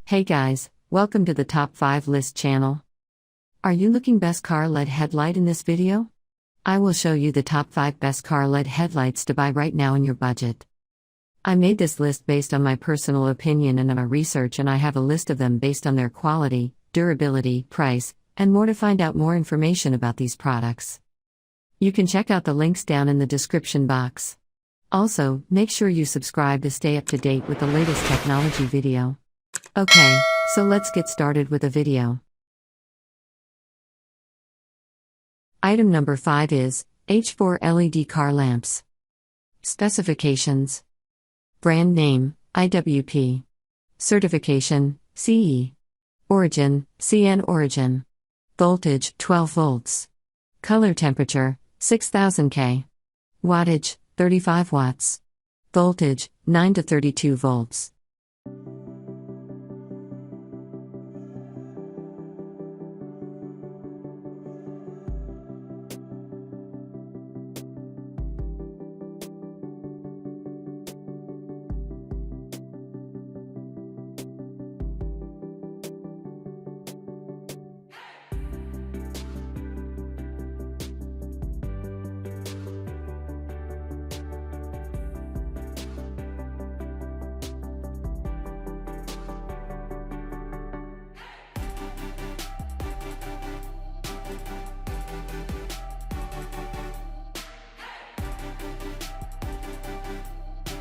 Hey guys, welcome to the Top 5 List channel. Are you looking best car LED headlight in this video? I will show you the top 5 best car LED headlights to buy right now in your budget. I made this list based on my personal opinion and on my research, and I have a list of them based on their quality, durability, price, and more to find out more information about these products. You can check out the links down in the description box. Also, make sure you subscribe to stay up to date with the latest technology video. Okay, so let's get started with the video. Item number 5 is H4 LED car lamps. Specifications. Brand name, IWP. Certification, CE. Origin, CN Origin. Voltage, 12 volts. Color temperature, 6000 K. Wattage, 35 watts. Voltage, 9 to 32 volts.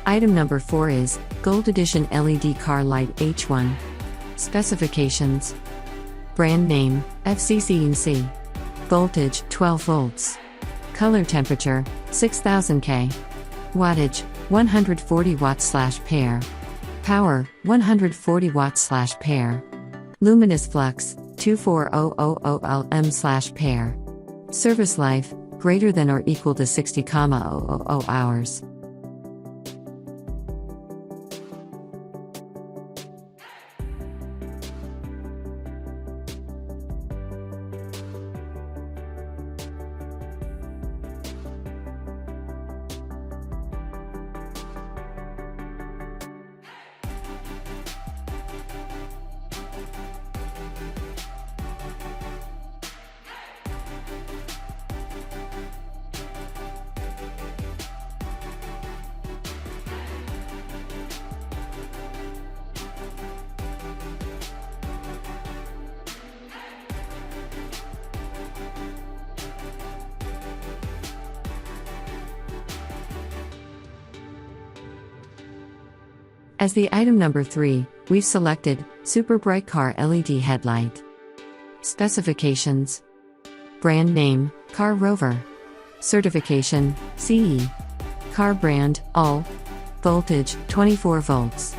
Item number 4 is Gold Edition LED Car Light H1. Specifications. Brand name, FCC&C. Voltage, 12 volts. Color temperature, 6000 K. Wattage, 140 watts/pair. Power, 140 watts/pair. Luminous flux, 24000 Lm/pair. Service life, greater than or equal to 60,000 hours. As the item number 3, we've selected Super Bright Car LED Headlight. Specifications. Brand name, Car Rover. Certification, CE. Car brand, ALL. Voltage, 24 volts.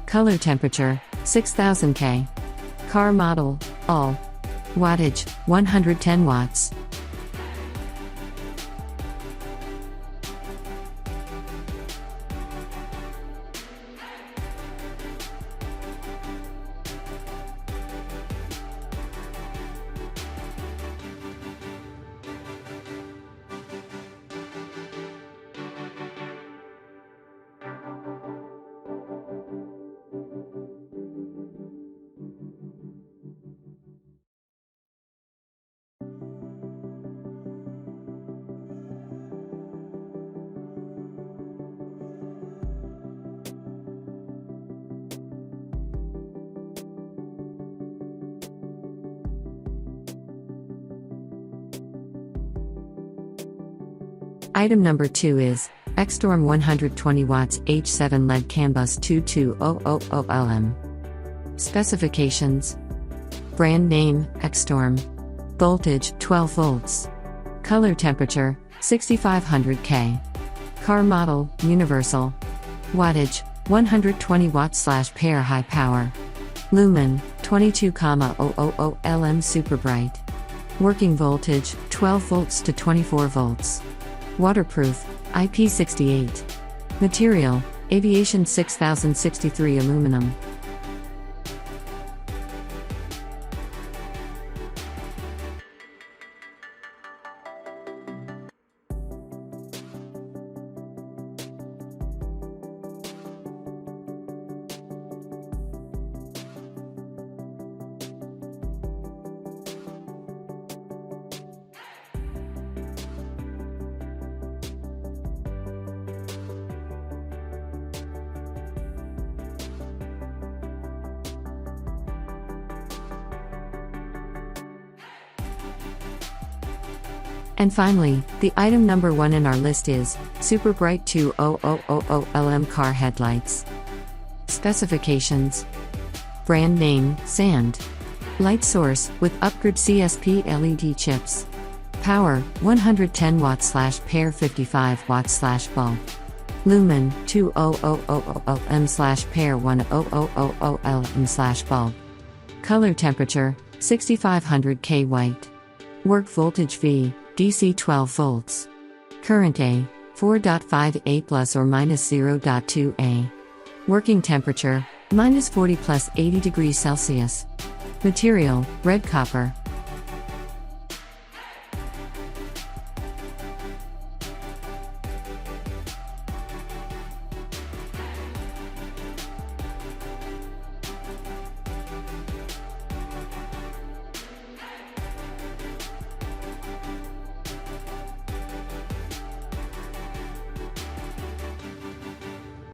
Color temperature, 6000 K. Car model, ALL. Wattage, 110 watts. Item number 2 is Xstorm 120 watts H7 LED Canbus 22000 Lm. Specifications. Brand name, Xstorm. Voltage, 12 volts. Color temperature, 6500 K. Car model, universal. Wattage, 120 watts/pair high power. Lumen, 22,000 Lm super bright. Working voltage, 12 volts to 24 volts. Waterproof, IP68. Material, Aviation 6063 aluminum. And finally, the item number 1 in our list is Super Bright 2000 LM car headlights. Specifications. Brand name, Sand. Light source, with upgrade CSP LED chips. Power, 110 watts/pair 55 watts/bulb. Lumen, 20000 m/pair 10000 m/bulb. Color temperature, 6500 K white. Work voltage V, DC 12 volts. Current A, 4.5 A plus or minus 0.2 A. Working temperature, minus 40 plus 80 degrees Celsius. Material, red copper.